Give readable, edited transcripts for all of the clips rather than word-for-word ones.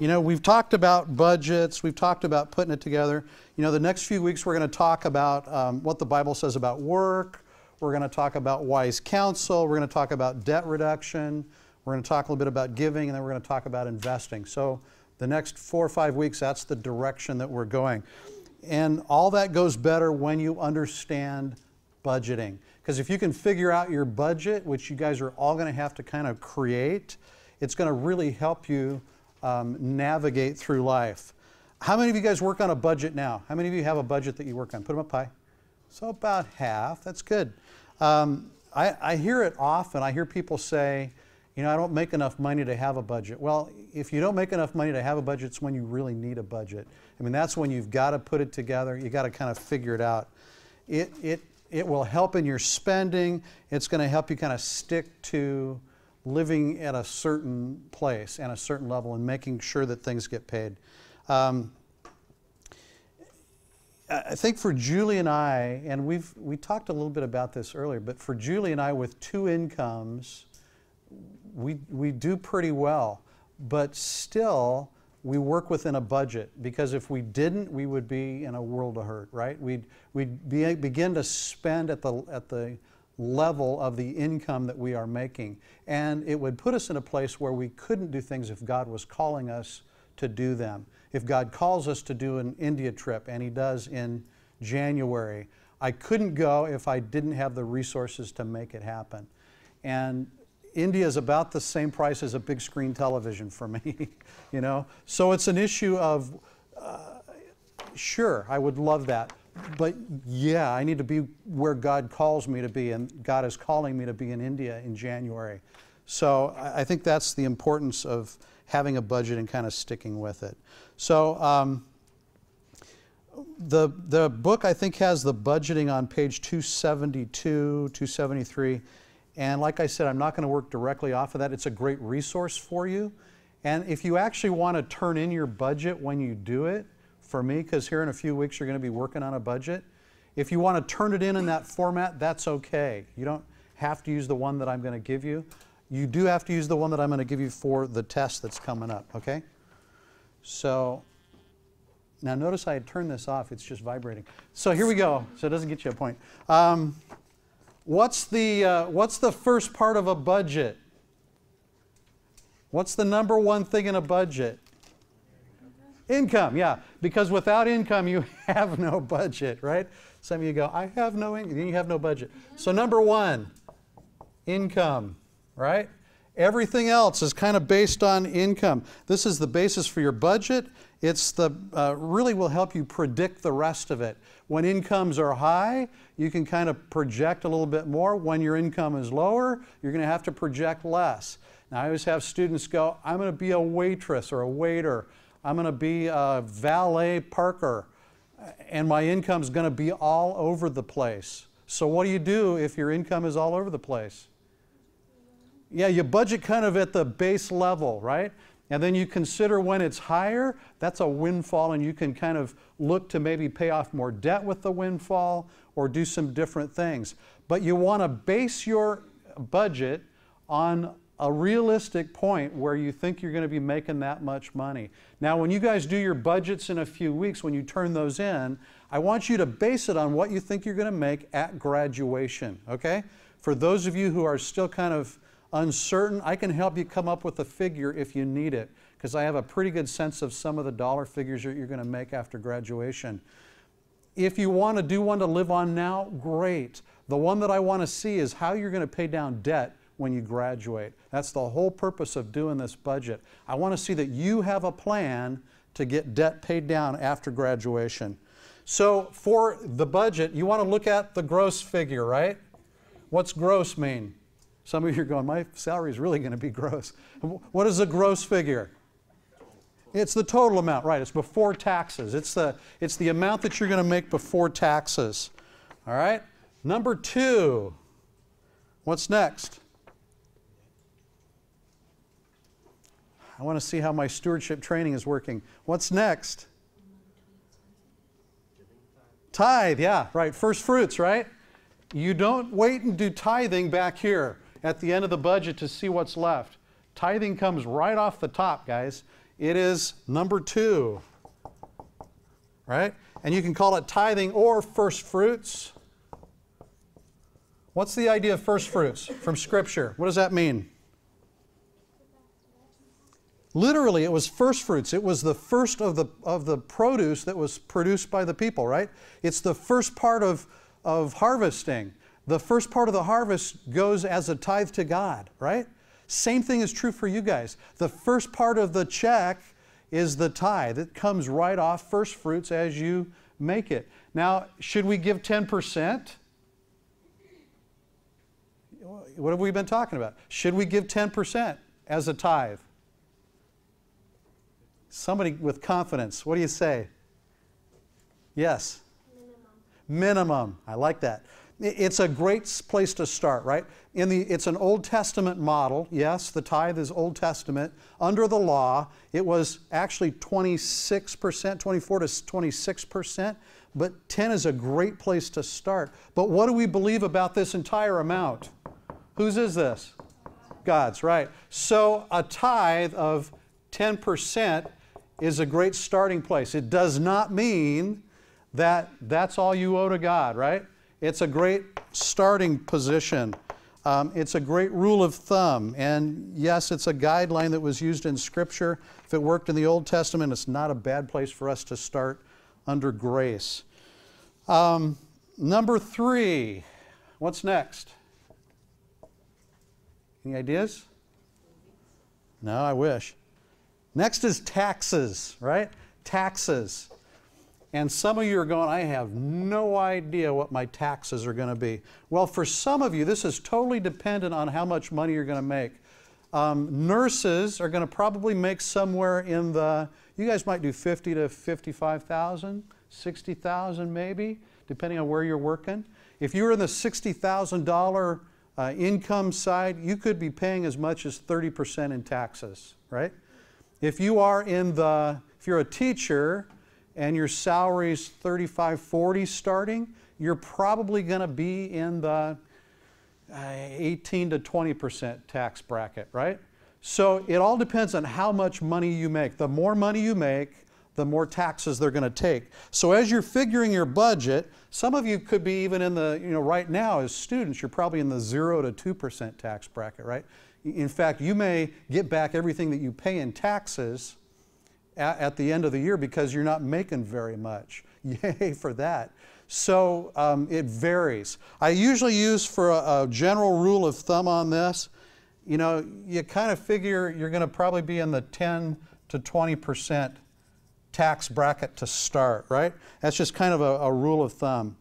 You know, we've talked about budgets, we've talked about putting it together. You know, the next few weeks we're going to talk about what the Bible says about work. We're going to talk about wise counsel. We're going to talk about debt reduction. We're going to talk a little bit about giving, and then we're going to talk about investing. So the next 4 or 5 weeks, that's the direction that we're going. And all that goes better when you understand budgeting. Because if you can figure out your budget, which you guys are all going to have to kind of create, it's going to really help you navigate through life. How many of you guys work on a budget now? How many of you have a budget that you work on? Put them up high. So about half. That's good. I hear it often. I hear people say, you know, I don't make enough money to have a budget. Well, if you don't make enough money to have a budget, it's when you really need a budget. I mean, that's when you've got to put it together. You've got to kind of figure it out. It will help in your spending. It's going to help you kind of stick to living at a certain place and a certain level and making sure that things get paid. I think for Julie and I, and we talked a little bit about this earlier, but for Julie and I with 2 incomes, we do pretty well. But still, we work within a budget, because if we didn't, we would be in a world of hurt, right? We'd begin to spend at the level of the income that we are making. And it would put us in a place where we couldn't do things if God was calling us to do them. If God calls us to do an India trip, and He does in January, I couldn't go if I didn't have the resources to make it happen. And India is about the same price as a big screen television for me, you know? So it's an issue of, sure, I would love that. But yeah, I need to be where God calls me to be, and God is calling me to be in India in January. So I think that's the importance of having a budget and kind of sticking with it. So the book, I think, has the budgeting on page 272, 273. And like I said, I'm not going to work directly off of that. It's a great resource for you. And if you actually want to turn in your budget when you do it, for me, because here in a few weeks you're going to be working on a budget, if you want to turn it in that format, that's okay. You don't have to use the one that I'm going to give you. You do have to use the one that I'm going to give you for the test that's coming up, okay? So, now notice I had turned this off. It's just vibrating. So here we go. So it doesn't get you a point. What's the first part of a budget? What's the number one thing in a budget? Income, yeah. Because without income, you have no budget, right? Some of you go, I have no income. Then you have no budget. So number one, income, right? Everything else is kind of based on income. This is the basis for your budget. It's the really will help you predict the rest of it. When incomes are high, you can kind of project a little bit more. When your income is lower, you're going to have to project less. Now, I always have students go, I'm going to be a waitress or a waiter. I'm going to be a valet parker, and my income is going to be all over the place. So what do you do if your income is all over the place? Yeah, you budget kind of at the base level, right? And then you consider when it's higher, that's a windfall, and you can kind of look to maybe pay off more debt with the windfall or do some different things. But you want to base your budget on a realistic point where you think you're going to be making that much money. Now, when you guys do your budgets in a few weeks, when you turn those in, I want you to base it on what you think you're going to make at graduation, okay? For those of you who are still kind of uncertain, I can help you come up with a figure if you need it, because I have a pretty good sense of some of the dollar figures that you're going to make after graduation. If you want to do one to live on now, great. The one that I want to see is how you're going to pay down debt when you graduate. That's the whole purpose of doing this budget. I want to see that you have a plan to get debt paid down after graduation. So for the budget, you want to look at the gross figure, right? What's gross mean? Some of you are going, my salary is really going to be gross. What is a gross figure? It's the total amount, right? It's before taxes. It's the amount that you're going to make before taxes. All right? Number 2, what's next? I want to see how my stewardship training is working. What's next? Tithe, yeah, right. First fruits, right? You don't wait and do tithing back here at the end of the budget to see what's left. Tithing comes right off the top, guys. It is number 2, right? And you can call it tithing or first fruits. What's the idea of first fruits from Scripture? What does that mean? Literally, it was first fruits. It was the first of the produce that was produced by the people, right? It's the first part of harvesting. The first part of the harvest goes as a tithe to God, right? Same thing is true for you guys. The first part of the check is the tithe. It comes right off first fruits as you make it. Now, should we give 10%? What have we been talking about? Should we give 10% as a tithe? Somebody with confidence, what do you say? Yes? Minimum. I like that. It's a great place to start, right? It's an Old Testament model. Yes, the tithe is Old Testament. Under the law, it was actually 26%, 24 to 26%, but 10 is a great place to start. But what do we believe about this entire amount? Whose is this? God's, right. So a tithe of 10% is a great starting place. It does not mean that that's all you owe to God, right? It's a great starting position. It's a great rule of thumb. And yes, it's a guideline that was used in Scripture. If it worked in the Old Testament, it's not a bad place for us to start under grace. Number 3, what's next? Any ideas? No, I wish. Next is taxes, right? Taxes. And some of you are going, I have no idea what my taxes are going to be. Well, for some of you, this is totally dependent on how much money you're going to make. Nurses are going to probably make somewhere in the, you guys might do 50 to 55,000, 60,000 maybe, depending on where you're working. If you're in the $60,000 income side, you could be paying as much as 30% in taxes, right? If you are if you're a teacher and your salary's 35, 40 starting, you're probably going to be in the 18 to 20% tax bracket, right? So it all depends on how much money you make. The more money you make, the more taxes they're going to take. So as you're figuring your budget, some of you could be even in the, right now as students, you're probably in the 0 to 2% tax bracket, right? In fact, you may get back everything that you pay in taxes at the end of the year because you're not making very much. Yay for that. So it varies. I usually use for a general rule of thumb on this, you kind of figure you're going to probably be in the 10 to 20% tax bracket to start, right? That's just kind of a rule of thumb.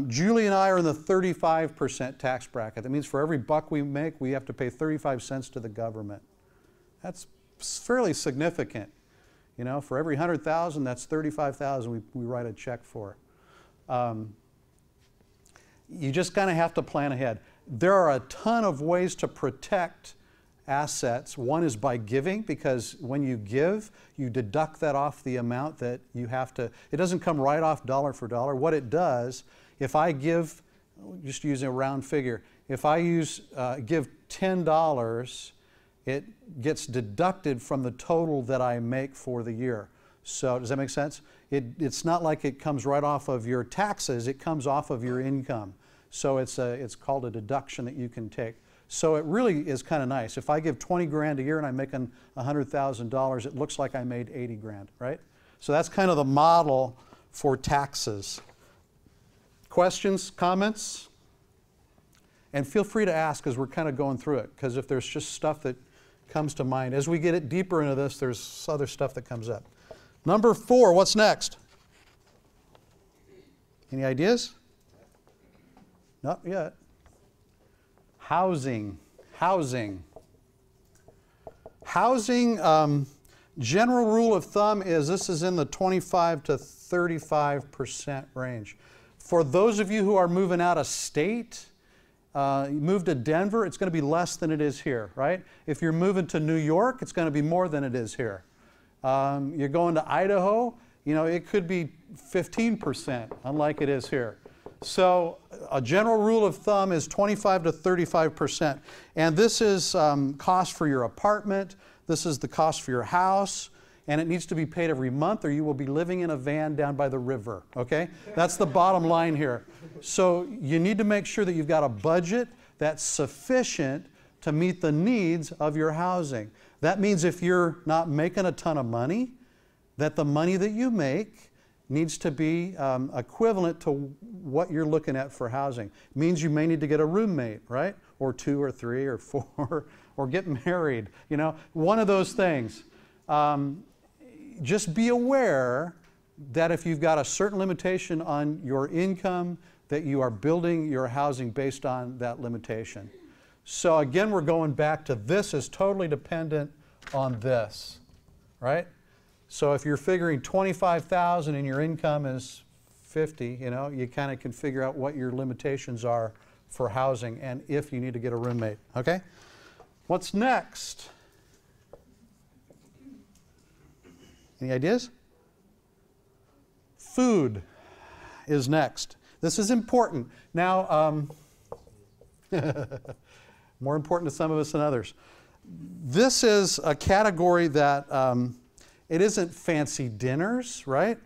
Julie and I are in the 35% tax bracket. That means for every buck we make, we have to pay 35 cents to the government. That's fairly significant. For every 100,000, that's 35,000 we write a check for. You just kind of have to plan ahead. There are a ton of ways to protect assets. One is by giving, because when you give, you deduct that off the amount that you have to. It doesn't come right off dollar for dollar. What it does, if I give, just using a round figure, if I give $10, it gets deducted from the total that I make for the year. So does that make sense? It's not like it comes right off of your taxes, it comes off of your income. So it's called a deduction that you can take. So it really is kind of nice. If I give 20 grand a year and I'm making $100,000, it looks like I made 80 grand, right? So that's kind of the model for taxes. Questions, comments? And feel free to ask as we're kind of going through it, because if there's just stuff that comes to mind. As we get it deeper into this, there's other stuff that comes up. Number 4, what's next? Any ideas? Not yet. Housing. General rule of thumb is this is in the 25 to 35% range. For those of you who are moving out of state, you move to Denver, it's going to be less than it is here, right? If you're moving to New York, it's going to be more than it is here. You're going to Idaho, it could be 15%, unlike it is here. So a general rule of thumb is 25 to 35%. And this is cost for your apartment. This is the cost for your house, and it needs to be paid every month or you will be living in a van down by the river, okay? That's the bottom line here. So you need to make sure that you've got a budget that's sufficient to meet the needs of your housing. That means if you're not making a ton of money, that the money that you make needs to be equivalent to what you're looking at for housing. It means you may need to get a roommate, right? Or 2 or 3 or 4, or get married, you know, one of those things. Just be aware that if you've got a certain limitation on your income, that you are building your housing based on that limitation. So again, we're going back to this is totally dependent on this, right? So if you're figuring 25,000 and your income is 50, you know, you kind of can figure out what your limitations are for housing and if you need to get a roommate, okay? What's next? Any ideas? Food is next. This is important. Now, more important to some of us than others. This is a category that it isn't fancy dinners, right?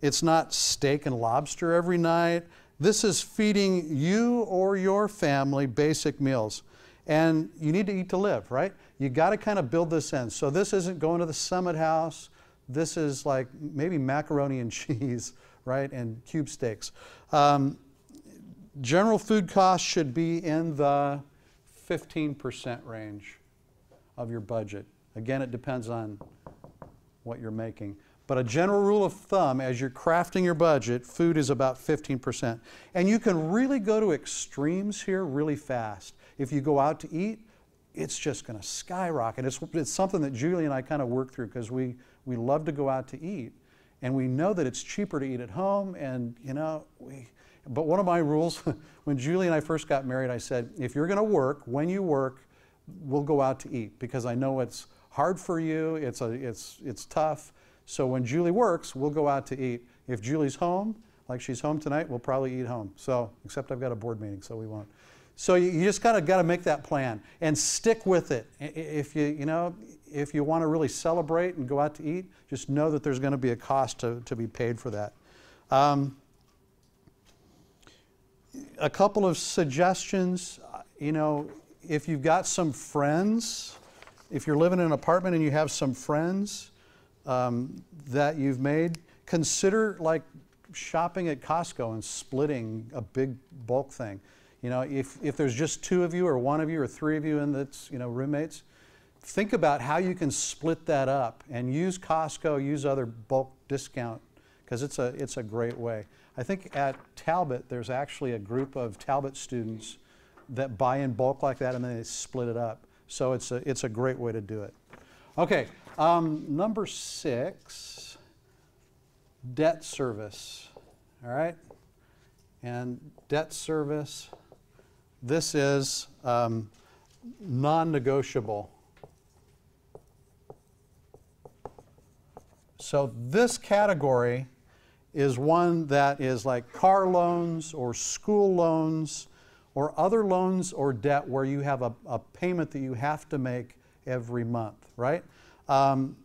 It's not steak and lobster every night. This is feeding you or your family basic meals. And you need to eat to live, right? You got to kind of build this in. So this isn't going to the Summit House. This is like maybe macaroni and cheese, right? And cube steaks. General food costs should be in the 15% range of your budget. Again, it depends on what you're making. But a general rule of thumb, as you're crafting your budget, food is about 15%. And you can really go to extremes here really fast. If you go out to eat, it's just going to skyrocket. It's something that Julie and I kind of work through because we love to go out to eat. And we know that it's cheaper to eat at home. And, you know, but one of my rules, when Julie and I first got married, I said, if you're going to work, when you work, we'll go out to eat because I know it's hard for you, it's tough. So when Julie works, we'll go out to eat. If Julie's home, like she's home tonight, we'll probably eat home. So, except I've got a board meeting, so we won't. So you just got to make that plan and stick with it. If you want to really celebrate and go out to eat, just know that there's going to be a cost to be paid for that. A couple of suggestions, you know, if you've got some friends, if you're living in an apartment and you have some friends that you've made, consider like shopping at Costco and splitting a big bulk thing. You know, if there's just 2 of you or 1 of you or 3 of you and that's, you know, roommates, think about how you can split that up and use Costco, use other bulk discount because it's a great way. I think at Talbot there's actually a group of Talbot students that buy in bulk like that and then they split it up. So it's a great way to do it. Okay, number 6, debt service. All right, and debt service. This is non-negotiable. So this category is one that is like car loans or school loans or other loans or debt where you have a payment that you have to make every month, right? And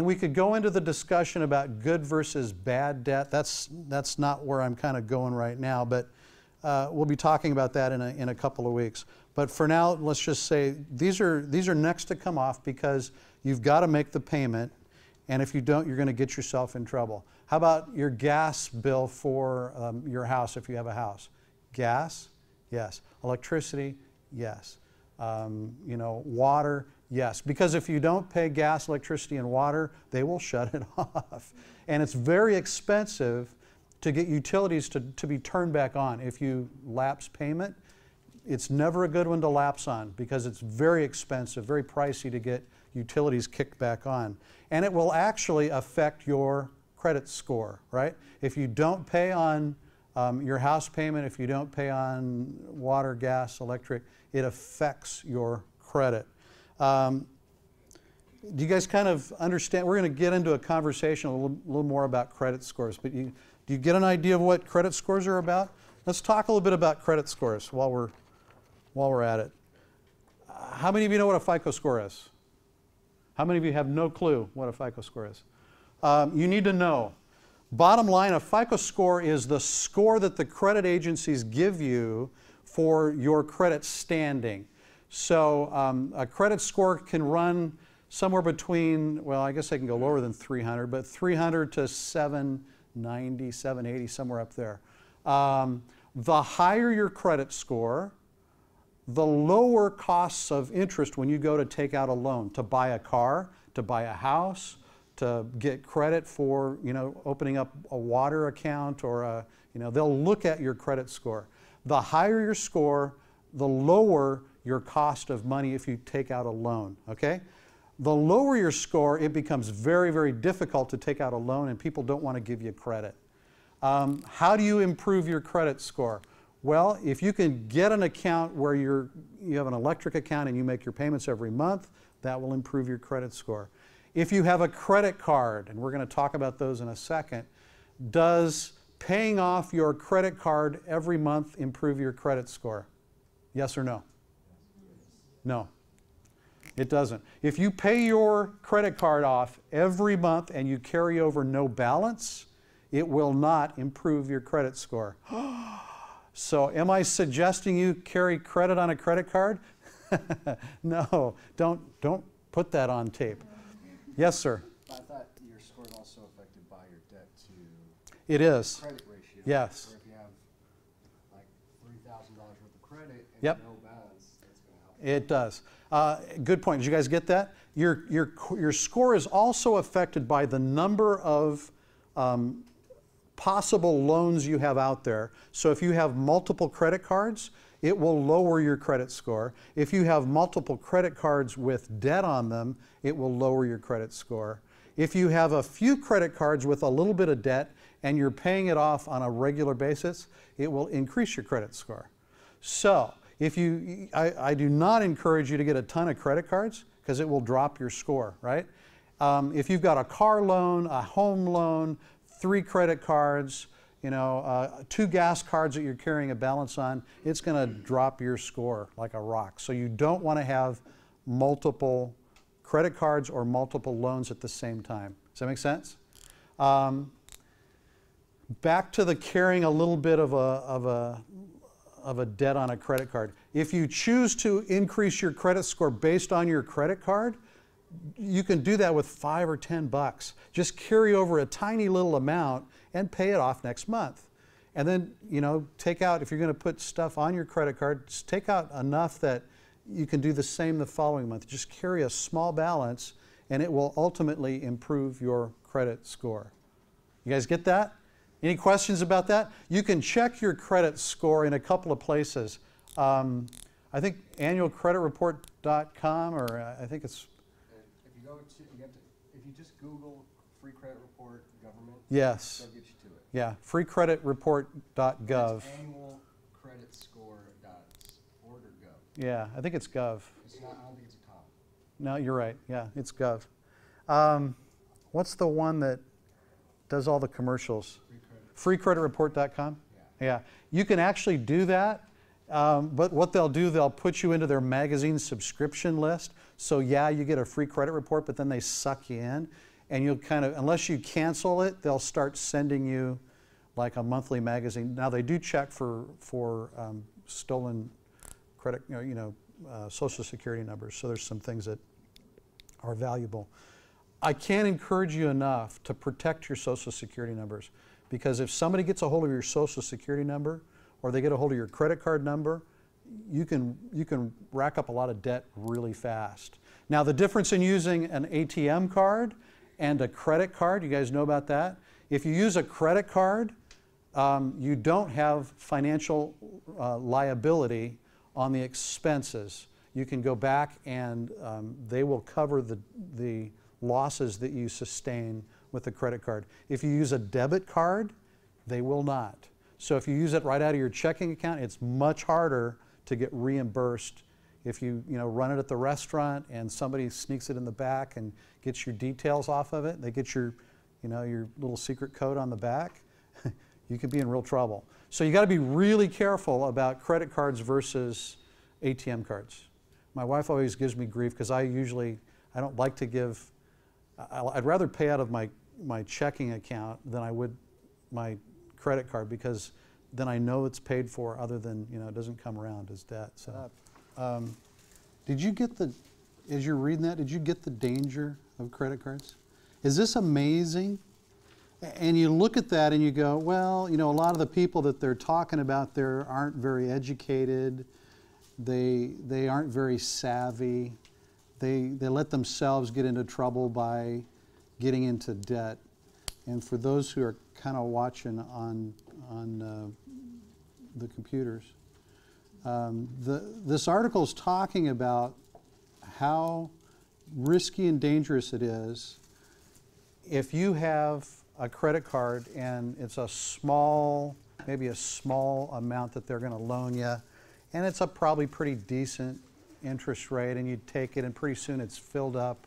we could go into the discussion about good versus bad debt. That's not where I'm kind of going right now, but we'll be talking about that in a couple of weeks. But for now, let's just say these are next to come off because you've got to make the payment, and if you don't, you're going to get yourself in trouble. How about your gas bill for your house if you have a house? Gas? Yes. Electricity? Yes. You know, water? Yes. Because if you don't pay gas, electricity, and water, they will shut it off. And it's very expensive to get utilities to be turned back on. If you lapse payment, it's never a good one to lapse on because it's very expensive, very pricey to get utilities kicked back on. And it will actually affect your credit score, right? If you don't pay on your house payment, if you don't pay on water, gas, electric, it affects your credit. Do you guys kind of understand? We're going to get into a conversation a little more about credit scores, but do you get an idea of what credit scores are about? Let's talk a little bit about credit scores while we're at it. How many of you know what a FICO score is? How many of you have no clue what a FICO score is? You need to know. Bottom line, a FICO score is the score that the credit agencies give you for your credit standing. So a credit score can run somewhere between, well, I guess they can go lower than 300, but 300 to 790, 780, somewhere up there. The higher your credit score, the lower costs of interest when you go to take out a loan, to buy a car, to buy a house, to get credit for, opening up a water account or they'll look at your credit score. The higher your score, the lower your cost of money if you take out a loan, okay? The lower your score, it becomes very, very difficult to take out a loan and people don't want to give you credit. How do you improve your credit score? Well, if you can get an account where you have an electric account and you make your payments every month, that will improve your credit score. If you have a credit card, and we're going to talk about those in a second, does paying off your credit card every month improve your credit score? Yes or no? No, it doesn't. If you pay your credit card off every month and you carry over no balance, it will not improve your credit score. So am I suggesting you carry credit on a credit card? No, don't put that on tape. Yes, sir. I thought your score is also affected by your debt to it is. Credit ratio. Yes. Or if you have like $3,000 worth of credit and Yep. no balance, that's going to help. It does. Good point. Did you guys get that? Your score is also affected by the number of possible loans you have out there. So if you have multiple credit cards, it will lower your credit score. If you have multiple credit cards with debt on them, it will lower your credit score. If you have a few credit cards with a little bit of debt and you're paying it off on a regular basis, it will increase your credit score. So I do not encourage you to get a ton of credit cards because it will drop your score, right? If you've got a car loan, a home loan, 3 credit cards, 2 gas cards that you're carrying a balance on, it's going to drop your score like a rock. So you don't want to have multiple credit cards or multiple loans at the same time. Does that make sense? Back to the carrying a little bit of a debt on a credit card. If you choose to increase your credit score based on your credit card, you can do that with $5 or $10. Just carry over a tiny little amount and pay it off next month. And then, take out, if you're going to put stuff on your credit card, just take out enough that you can do the same the following month. Just carry a small balance and it will ultimately improve your credit score. You guys get that? Any questions about that? You can check your credit score in a couple of places. I think annualcreditreport.com, or I think it's... If you go to, if you just Google free credit report government, yes, that'll get you to it. Yeah, freecreditreport.gov. It's annualcreditscore.org or gov. Yeah, I think it's gov. It's not, I don't think it's a com. No, you're right. Yeah, it's gov. What's the one that does all the commercials? Freecreditreport.com? Yeah. You can actually do that, but what they'll do, they'll put you into their magazine subscription list. So yeah, you get a free credit report, but then they suck you in. And you'll kind of, unless you cancel it, they'll start sending you like a monthly magazine. Now they do check for stolen credit, Social Security numbers. So there's some things that are valuable. I can't encourage you enough to protect your Social Security numbers, because if somebody gets a hold of your Social Security number or they get a hold of your credit card number, you can rack up a lot of debt really fast. Now the difference in using an ATM card and a credit card, you guys know about that? If you use a credit card, you don't have financial liability on the expenses. You can go back and they will cover the losses that you sustain with the credit card. If you use a debit card, they will not. So if you use it right out of your checking account, it's much harder to get reimbursed. If you run it at the restaurant and somebody sneaks it in the back and gets your details off of it, they get your little secret code on the back, you could be in real trouble. So you got to be really careful about credit cards versus ATM cards. My wife always gives me grief because I I don't like to give, I'd rather pay out of my checking account than I would my credit card, because then I know it's paid for, other than, you know, it doesn't come around as debt. So, did you get the, as you're reading that, did you get the danger of credit cards? Is this amazing? And you look at that and you go, well, you know, a lot of the people that they're talking about there aren't very educated. They aren't very savvy. They let themselves get into trouble by getting into debt. And for those who are kind of watching on the computers, this article is talking about how risky and dangerous it is if you have a credit card and it's a small, maybe a small amount that they're going to loan you, and it's a probably pretty decent interest rate, and you take it and pretty soon it's filled up,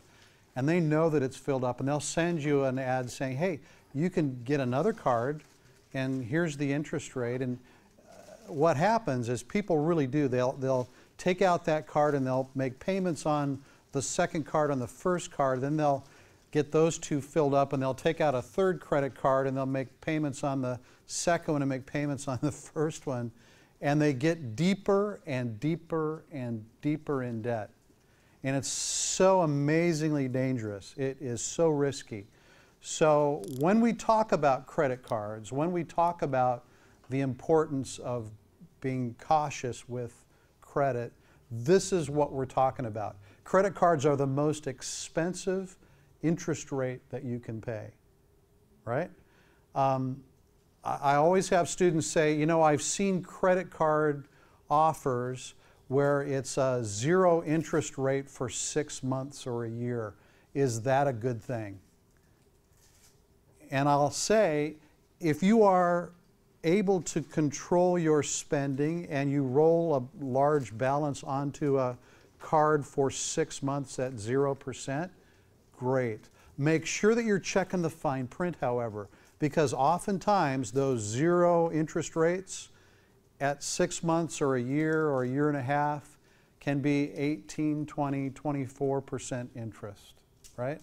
and they know that it's filled up, and they'll send you an ad saying, hey, you can get another card and here's the interest rate. And what happens is people really do, they'll take out that card and they'll make payments on the second card, on the first card, then they'll get those two filled up, and they'll take out a third credit card and they'll make payments on the second one and make payments on the first one, and they get deeper and deeper and deeper in debt. And it's so amazingly dangerous. It is so risky. So when we talk about credit cards, when we talk about the importance of being cautious with credit, this is what we're talking about. Credit cards are the most expensive interest rate that you can pay, right? I always have students say, you know, I've seen credit card offers where it's a 0 interest rate for 6 months or a year. Is that a good thing? And I'll say, if you are able to control your spending and you roll a large balance onto a card for 6 months at 0%, great. Make sure that you're checking the fine print, however, because oftentimes those 0 interest rates at 6 months or a year and a half can be 18, 20, 24% interest, right?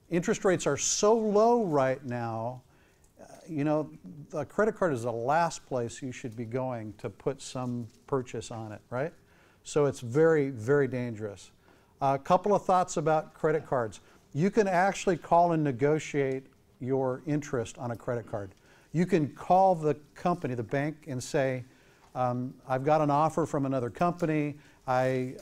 Interest rates are so low right now, you know, the credit card is the last place you should be going to put some purchase on it, right? So it's very, very dangerous. A couple of thoughts about credit cards. You can actually call and negotiate your interest on a credit card. You can call the company, the bank, and say, I've got an offer from another company. My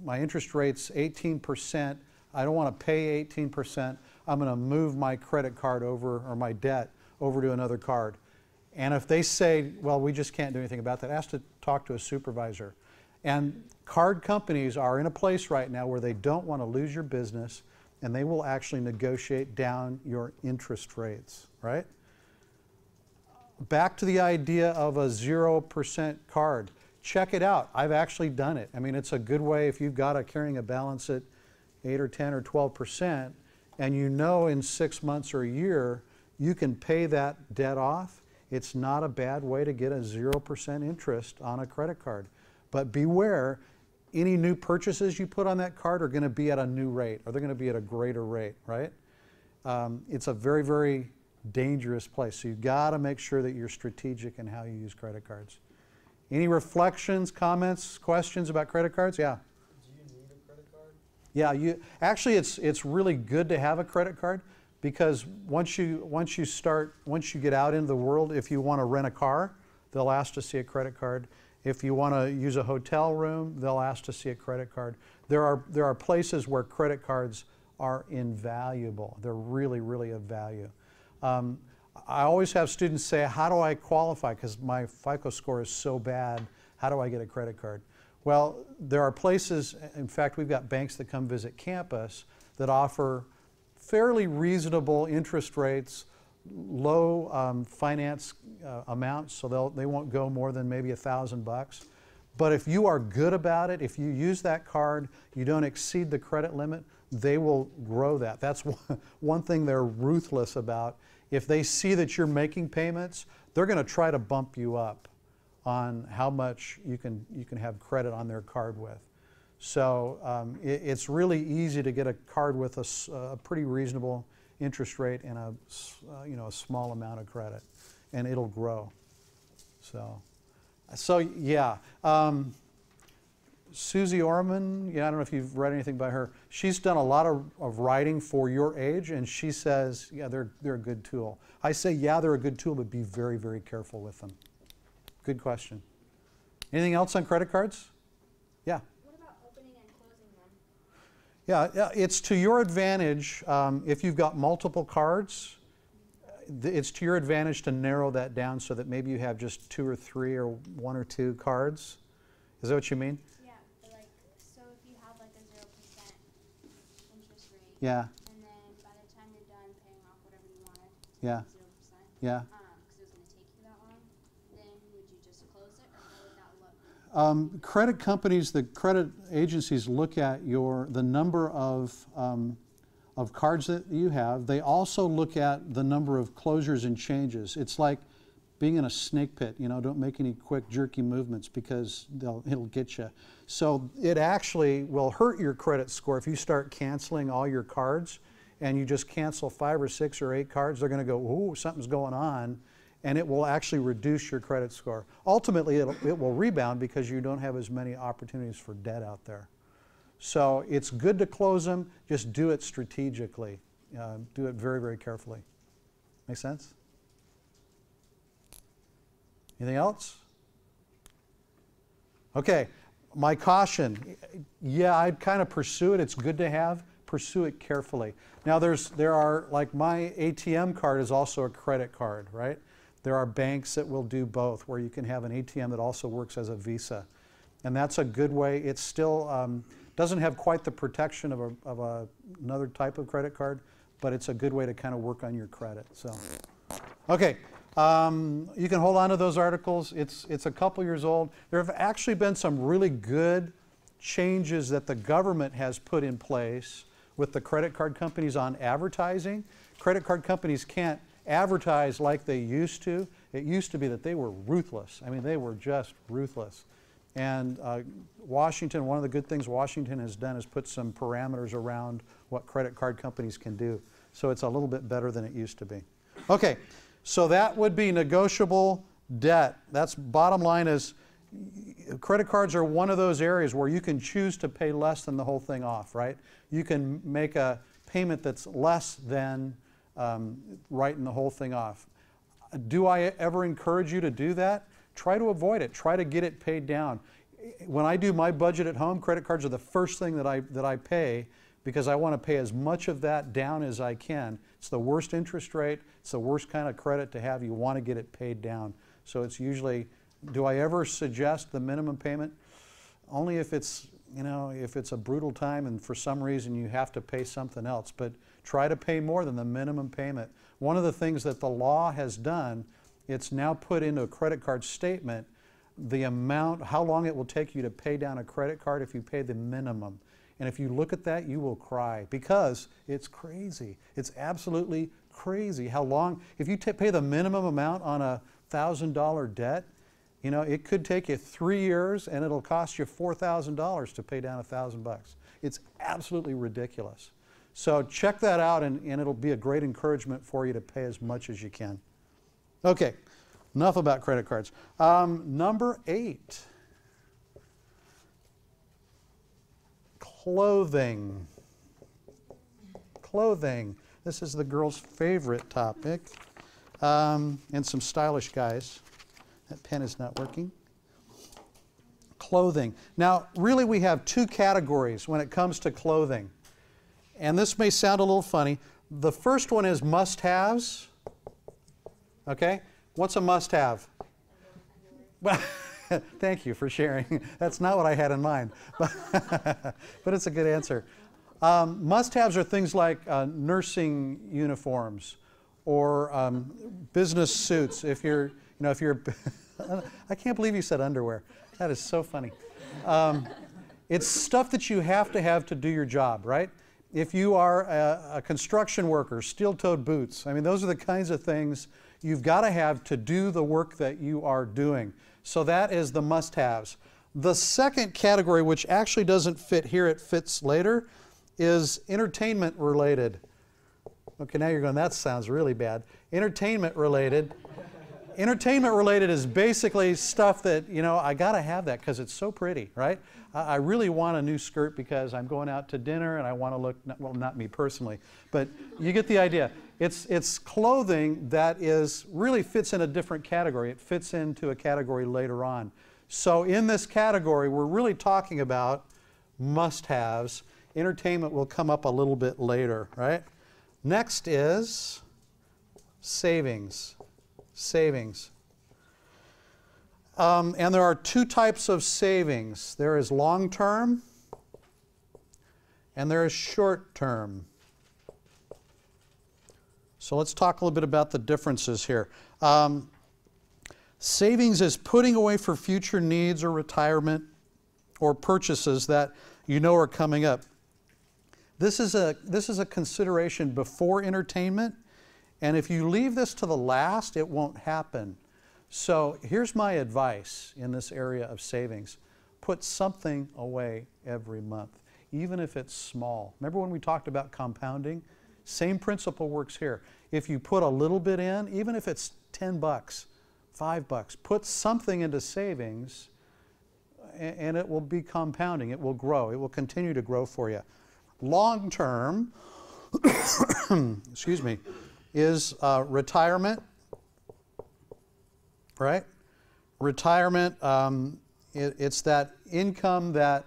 interest rate's 18%. I don't want to pay 18%. I'm going to move my credit card over, or my debt over to another card. And if they say, well, we just can't do anything about that, ask to talk to a supervisor. And card companies are in a place right now where they don't want to lose your business, and they will actually negotiate down your interest rates, right? Back to the idea of a 0% card. Check it out. I've actually done it. I mean, it's a good way if you've got carrying a balance at 8 or 10 or 12%, and you know in 6 months or a year you can pay that debt off. It's not a bad way to get a 0% interest on a credit card. But beware, any new purchases you put on that card are going to be at a new rate, or they're going to be at a greater rate, right? It's a very, very dangerous place. So you've got to make sure that you're strategic in how you use credit cards. Any reflections, comments, questions about credit cards? Yeah. Do you need a credit card? Yeah, actually it's really good to have a credit card, because once you get out into the world, if you want to rent a car, they'll ask to see a credit card. If you want to use a hotel room, they'll ask to see a credit card. There are places where credit cards are invaluable. They're really, really of value. I always have students say, how do I qualify? Because my FICO score is so bad, how do I get a credit card? Well, there are places, in fact, we've got banks that come visit campus that offer fairly reasonable interest rates, low finance amounts, so they won't go more than maybe $1,000. But if you are good about it, if you use that card, you don't exceed the credit limit, they will grow that. That's one thing they're ruthless about. If they see that you're making payments, they're going to try to bump you up on how much you can have credit on their card with. So it's really easy to get a card with a pretty reasonable interest rate and a small amount of credit, and it'll grow. So yeah. Susie Orman, yeah, I don't know if you've read anything by her. She's done a lot of writing for your age, and she says, yeah, they're a good tool. I say, yeah, they're a good tool, but be very, very careful with them. Good question. Anything else on credit cards? Yeah. What about opening and closing them? Yeah, it's to your advantage if you've got multiple cards. It's to your advantage to narrow that down so that maybe you have just 2 or 3 or 1 or 2 cards. Is that what you mean? Yeah, but like, so if you have like a 0% interest rate, Yeah. and then by the time you're done paying off whatever you wanted, Yeah. 0%, Yeah. because it was going to take you that long, then would you just close it, or how would that look? Credit companies, the credit agencies look at the number of cards that you have. They also look at the number of closures and changes. It's like being in a snake pit. Don't make any quick jerky movements because it'll get you. So it actually will hurt your credit score if you start canceling all your cards and you just cancel 5 or 6 or 8 cards. They're going to go, ooh, something's going on, and it will actually reduce your credit score. Ultimately, it will rebound because you don't have as many opportunities for debt out there. So it's good to close them, just do it strategically. Do it very, very carefully. Make sense? Anything else? Okay, my caution, yeah, I'd kind of pursue it. It's good to have. Pursue it carefully. Now there are, like my ATM card is also a credit card, right? There are banks that will do both, where you can have an ATM that also works as a Visa. And that's a good way. It still doesn't have quite the protection of another type of credit card, but it's a good way to kind of work on your credit. So, okay. You can hold on to those articles. It's a couple years old. There have actually been some really good changes that the government has put in place with the credit card companies on advertising. Credit card companies can't advertise like they used to. It used to be that they were ruthless. I mean, they were just ruthless. And Washington, one of the good things Washington has done is put some parameters around what credit card companies can do. So it's a little bit better than it used to be. Okay. So that would be negotiable debt. That's bottom line is credit cards are one of those areas where you can choose to pay less than the whole thing off, right? You can make a payment that's less than writing the whole thing off. Do I ever encourage you to do that? Try to avoid it. Try to get it paid down. When I do my budget at home, credit cards are the first thing that I pay because I want to pay as much of that down as I can. It's the worst interest rate. It's the worst kind of credit to have. You want to get it paid down. So it's usually, do I ever suggest the minimum payment? Only if it's, if it's a brutal time and for some reason you have to pay something else. But try to pay more than the minimum payment. One of the things that the law has done, it's now put into a credit card statement the amount, how long it will take you to pay down a credit card if you pay the minimum. And if you look at that, you will cry because it's crazy. It's absolutely crazy how long, if you pay the minimum amount on a $1,000 debt, it could take you 3 years and it'll cost you $4,000 to pay down $1,000. It's absolutely ridiculous. So check that out and it'll be a great encouragement for you to pay as much as you can. Okay, enough about credit cards. Number 8. Clothing. Clothing. This is the girls' favorite topic. And some stylish guys. That pen is not working. Clothing. Now, really we have 2 categories when it comes to clothing. And this may sound a little funny. The first one is must-haves. Okay? What's a must-have? Well, thank you for sharing. That's not what I had in mind. But it's a good answer. Must-haves are things like nursing uniforms or business suits. If you're, I can't believe you said underwear. That is so funny. It's stuff that you have to do your job, right? If you are a construction worker, steel-toed boots, I mean, those are the kinds of things you've got to have to do the work that you are doing. So that is the must-haves. The second category, which actually doesn't fit here, it fits later, is entertainment related. Okay, now you're going, that sounds really bad. Entertainment related. Entertainment related is basically stuff that, you know, I got to have that because it's so pretty, right? I really want a new skirt because I'm going out to dinner and I want to look, well, not me personally, but you get the idea. It's clothing that is really fits in a different category. It fits into a category later on. So in this category, we're really talking about must-haves. Entertainment will come up a little bit later, right? Next is savings. Savings. And there are two types of savings. There is long-term and there is short-term. So let's talk a little bit about the differences here. Savings is putting away for future needs or retirement or purchases that you know are coming up. This is a consideration before entertainment, and if you leave this to the last, it won't happen. So here's my advice in this area of savings. Put something away every month, even if it's small. Remember when we talked about compounding? Same principle works here. If you put a little bit in, even if it's 10 bucks, $5, put something into savings and it will be compounding. It will grow. It will continue to grow for you. Long term, excuse me, is retirement, right? Retirement, it's that income that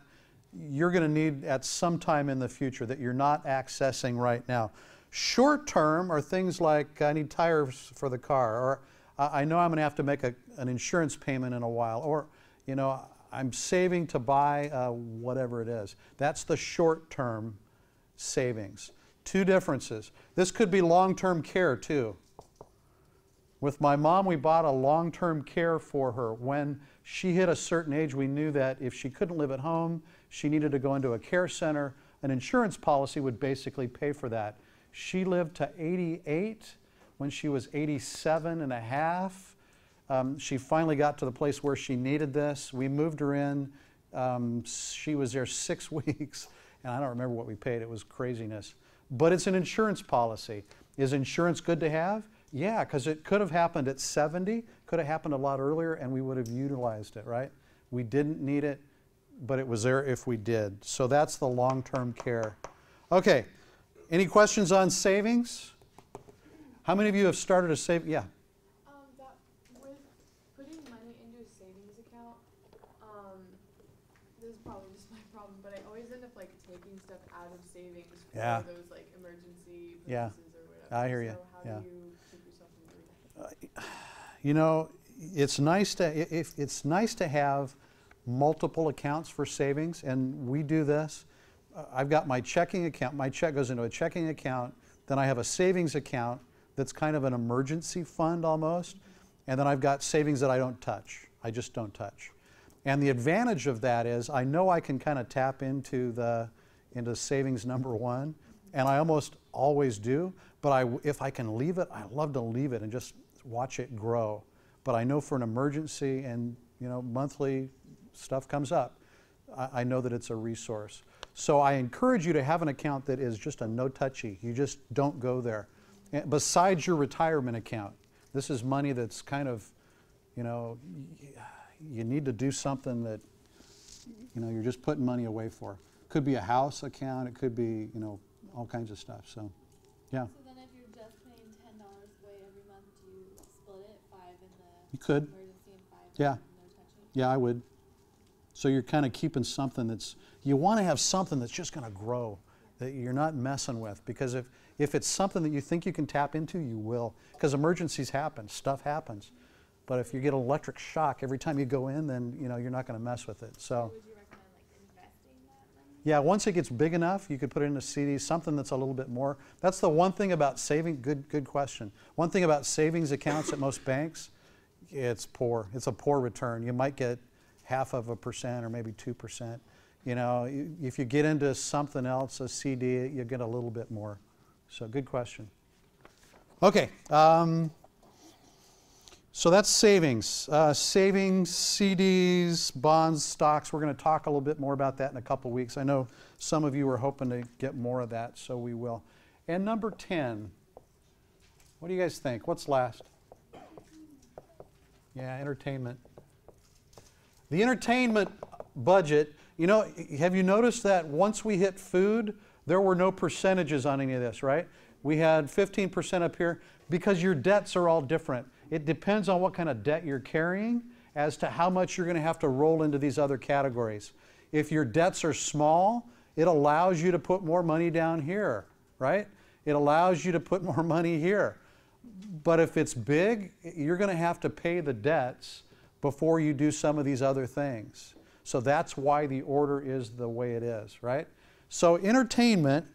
you're going to need at some time in the future that you're not accessing right now. Short term are things like I need tires for the car, or I know I'm going to have to make an insurance payment in a while, or you know, I'm saving to buy whatever it is. That's the short term savings. Two differences. This could be long-term care too. With my mom, we bought a long-term care for her. When she hit a certain age, we knew that if she couldn't live at home, she needed to go into a care center. An insurance policy would basically pay for that. She lived to 88. When she was 87 and a half, she finally got to the place where she needed this. We moved her in. She was there 6 weeks, and I don't remember what we paid. It was craziness. But it's an insurance policy. Is insurance good to have? Yeah, because it could have happened at 70, could have happened a lot earlier, and we would have utilized it, right? We didn't need it, but it was there if we did. So that's the long-term care. Okay, any questions on savings? How many of you have started a save? Yeah. That with putting money into a savings account, this is probably just my problem, but I always end up like taking stuff out of savings for those like emergency purchases or whatever. I hear you. So how do you keep yourself from doing that? You know, it's nice to have multiple accounts for savings, and we do this. I've got my checking account. My check goes into a checking account. Then I have a savings account that's kind of an emergency fund almost. And then I've got savings that I don't touch. I just don't touch. And the advantage of that is I know I can kind of tap into savings number one, and I almost always do. But if I can leave it, I love to leave it and just watch it grow. But I know for an emergency and monthly stuff comes up, I know that it's a resource. So I encourage you to have an account that is just a no-touchy. You just don't go there. Besides your retirement account, this is money that's kind of, you need to do something that, you're just putting money away for. Could be a house account. It could be, all kinds of stuff. So, yeah. So then if you're just paying $10 away every month, do you split it, 5 in the You could. emergency and 5 Yeah. in no touching? Yeah, I would. So you're kind of keeping something you want to have something that's just going to grow, that you're not messing with. Because if it's something that you think you can tap into, you will. Because emergencies happen, stuff happens. But if you get an electric shock every time you go in, then you're not going to mess with it. So Would you recommend like investing that money? yeah, once it gets big enough, you could put it in a CD, something that's a little bit more. That's the one thing about saving. Good question. One thing about savings accounts at most banks, it's poor. It's a poor return. You might get 0.5% or maybe 2%. If you get into something else, a CD, you get a little bit more. So good question. Okay. So that's savings. Savings, CDs, bonds, stocks. We're going to talk a little bit more about that in a couple weeks. I know some of you are hoping to get more of that, so we will. And number 10, what do you guys think? What's last? Yeah, entertainment. The entertainment budget, you know, have you noticed that once we hit food, there were no percentages on any of this, right? We had 15% up here because your debts are all different. It depends on what kind of debt you're carrying as to how much you're going to have to roll into these other categories. If your debts are small, it allows you to put more money down here, right? It allows you to put more money here. But if it's big, you're going to have to pay the debts before you do some of these other things. So that's why the order is the way it is, right? So entertainment,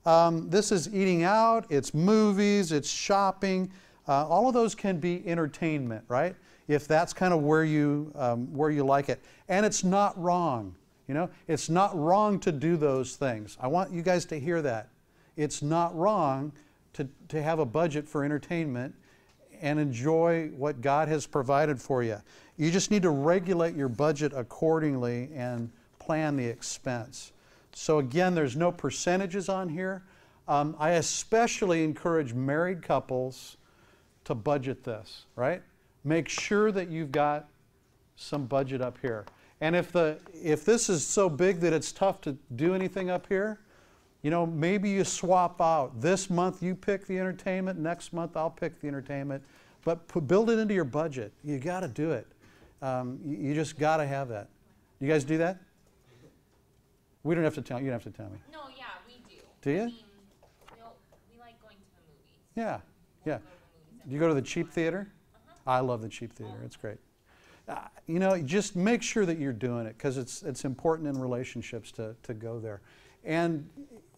this is eating out, it's movies, it's shopping. All of those can be entertainment, right? If that's kind of where you like it. And it's not wrong, you know? It's not wrong to do those things. I want you guys to hear that. It's not wrong to have a budget for entertainment and enjoy what God has provided for you. You just need to regulate your budget accordingly and plan the expense. So again, there's no percentages on here. I especially encourage married couples to budget this, right? Make sure that you've got some budget up here. And if this is so big that it's tough to do anything up here, you know, maybe you swap out. This month you pick the entertainment, next month I'll pick the entertainment. But build it into your budget. You got to do it. You just got to have that. You guys do that? We don't have to tell you. You don't have to tell me. No, yeah, we do. Do you? I mean, we like going to the movies. Yeah, yeah. Go to the movies Do you go to the cheap theater? I love the cheap theater. It's great. You know, just make sure that you're doing it because it's important in relationships to go there. And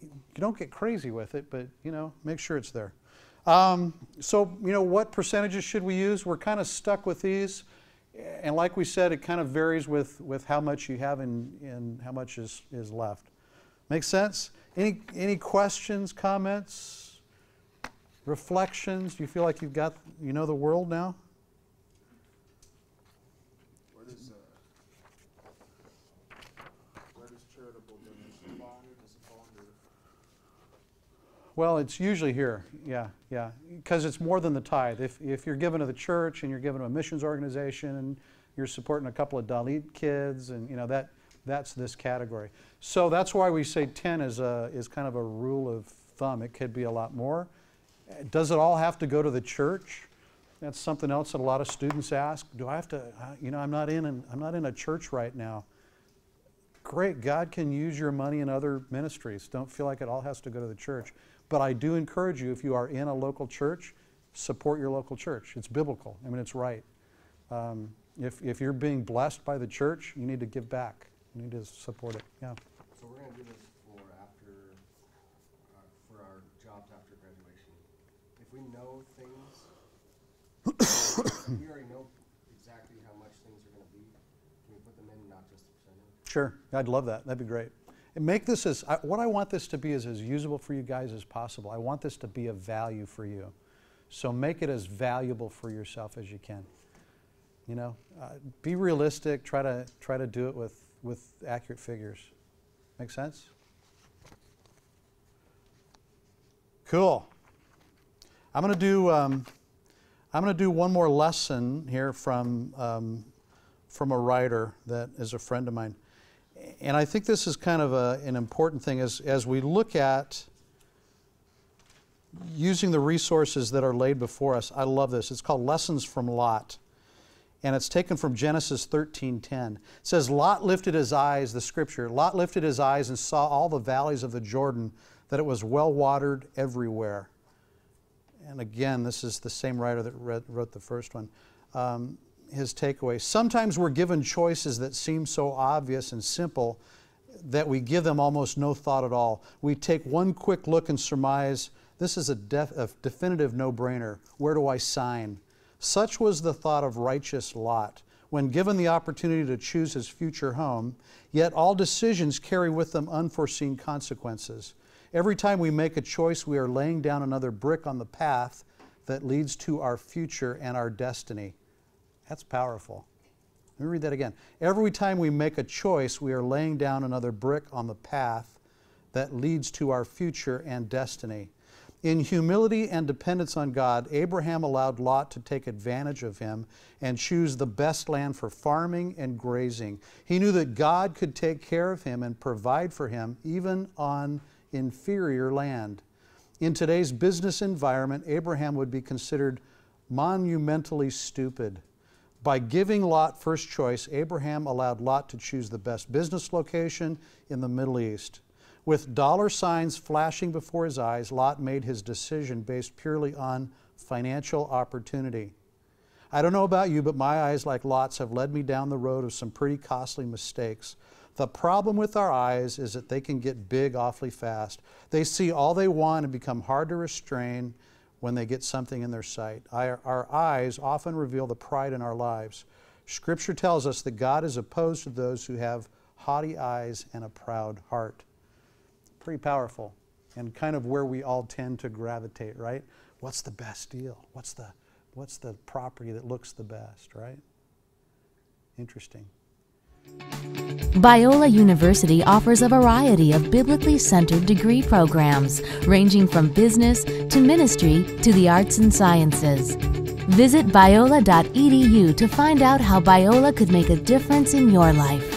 you don't get crazy with it, but, you know, make sure it's there. So, you know, what percentages should we use? We're kind of stuck with these. And like we said, it kind of varies with how much you have and how much is left. Make sense? Any questions, comments, reflections? Do you feel like you know the world now? Where does charitable donation fall under? Does it fall under? Well, it's usually here, yeah, because it's more than the tithe. If you're giving to the church and you're giving to a missions organization and you're supporting a couple of Dalit kids, and you know that's this category. So that's why we say 10 is kind of a rule of thumb. It could be a lot more. Does it all have to go to the church? That's something else that a lot of students ask. Do I have to? You know, I'm not in a church right now. Great, God can use your money in other ministries. Don't feel like it all has to go to the church. But I do encourage you, if you are in a local church, support your local church. It's biblical. I mean, it's right. If you're being blessed by the church, you need to give back. You need to support it. Yeah. So we're going to do this for our jobs after graduation. If we know things, we already know exactly how much things are going to be. Can we put them in, not just the percentage? Sure. I'd love that. That'd be great. And make this what I want this to be is as usable for you guys as possible. I want this to be of value for you. So make it as valuable for yourself as you can. You know, be realistic. Try to do it with accurate figures. Make sense? Cool. I'm going to do one more lesson here from a writer that is a friend of mine. And I think this is kind of an important thing as we look at using the resources that are laid before us. I love this. It's called Lessons from Lot. And it's taken from Genesis 13:10. It says, Lot lifted his eyes, the scripture, Lot lifted his eyes and saw all the valleys of the Jordan, that it was well watered everywhere. And again, this is the same writer that wrote the first one. His takeaway. Sometimes we're given choices that seem so obvious and simple that we give them almost no thought at all. We take one quick look and surmise, this is a definitive no-brainer. Where do I sign? Such was the thought of righteous Lot. When given the opportunity to choose his future home, yet all decisions carry with them unforeseen consequences. Every time we make a choice, we are laying down another brick on the path that leads to our future and our destiny. That's powerful. Let me read that again. Every time we make a choice, we are laying down another brick on the path that leads to our future and destiny. In humility and dependence on God, Abraham allowed Lot to take advantage of him and choose the best land for farming and grazing. He knew that God could take care of him and provide for him even on inferior land. In today's business environment, Abraham would be considered monumentally stupid. By giving Lot first choice, Abraham allowed Lot to choose the best business location in the Middle East. With dollar signs flashing before his eyes, Lot made his decision based purely on financial opportunity. I don't know about you, but my eyes, like Lot's, have led me down the road of some pretty costly mistakes. The problem with our eyes is that they can get big awfully fast. They see all they want and become hard to restrain when they get something in their sight. Our eyes often reveal the pride in our lives. Scripture tells us that God is opposed to those who have haughty eyes and a proud heart. Pretty powerful, and kind of where we all tend to gravitate, right? What's the best deal? What's the property that looks the best, right? Interesting. Biola University offers a variety of biblically centered degree programs, ranging from business to ministry to the arts and sciences. Visit biola.edu to find out how Biola could make a difference in your life.